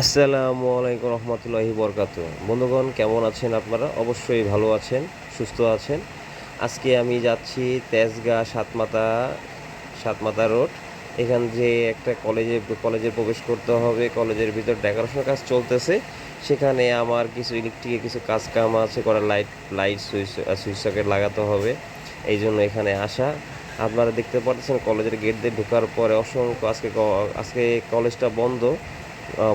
আসসালামু আলাইকুম রহমতুল্লাহি বরকাতু। বন্ধুগণ, কেমন আছেন আপনারা? অবশ্যই ভালো আছেন, সুস্থ আছেন। আজকে আমি যাচ্ছি তেজগাঁ সাতমাতা রোড। এখান যে একটা কলেজে প্রবেশ করতে হবে। কলেজের ভিতর ডেকোরেশন কাজ চলতেছে। সেখানে আমার কিছু ইলেকট্রিকের কিছু কাজ কাম আছে করা, লাইট সুইচ সকেট লাগাতে হবে। এই জন্য এখানে আসা। আপনারা দেখতে পাচ্ছেন কলেজের গেট দিয়ে ঢোকার পরে অসংখ্য আজকে কলেজটা বন্ধ।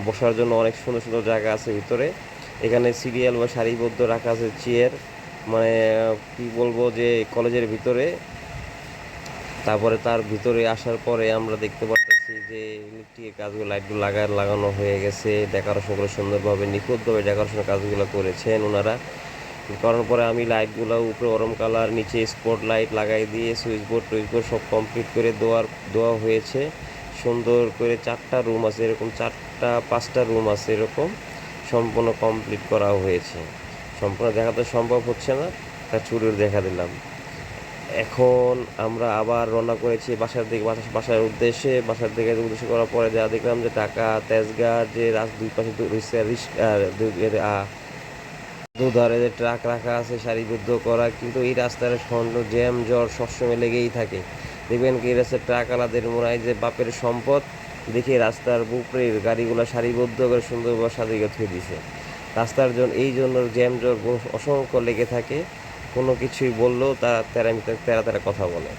বসার জন্য অনেক সুন্দর সুন্দর জায়গা আছে ভিতরে। এখানে সিরিয়াল বা সারিবদ্ধ রাখা আছে চেয়ার। মানে কি বলবো যে কলেজের ভিতরে। তারপরে তার ভিতরে আসার পরে আমরা দেখতে পাচ্ছি যে ইলেকট্রিকের কাজগুলো, লাইটগুলো লাগানো হয়ে গেছে। ডেকোরেশনগুলো সুন্দরভাবে নিখুঁতভাবে ডেকোরেশনের কাজগুলো করেছেন ওনারা। করার পরে আমি লাইটগুলো উপরে অরম কালার, নিচে স্পট লাইট লাগাই দিয়ে টুইচ বোর্ড সব কমপ্লিট করে দেওয়া হয়েছে। সুন্দর করে 4টা রুম আছে, এরকম 4টা 5টা রুম আছে এরকম। সম্পূর্ণ কমপ্লিট করা হয়েছে। সম্পূর্ণ দেখাতে সম্ভব হচ্ছে না, তা চুরির দেখা দিলাম। এখন আমরা আবার রওনা করেছি বাসার উদ্দেশ্যে। উদ্দেশ্য করার পরে যা দেখলাম যে ঢাকা তেজগাঁর যে দুই পাশে দুধারে যে ট্রাক রাখা আছে সারিবদ্ধ করা, কিন্তু এই রাস্তার জ্যাম জট সবসময় লেগেই থাকে। দেখবেন কি এই রাস্তার ট্রাকওয়ালাদের মনে হয় যে বাপের সম্পদ, দেখে রাস্তার উপরের গাড়িগুলো সারিবদ্ধ করে সুন্দরভাবে সাজিয়ে থুয়ে দিছে। রাস্তার জন্য এই জন্য জ্যাম জট অসংখ্য লেগে থাকে। কোনো কিছুই বললেও তারা তেরা তেরা কথা বলে।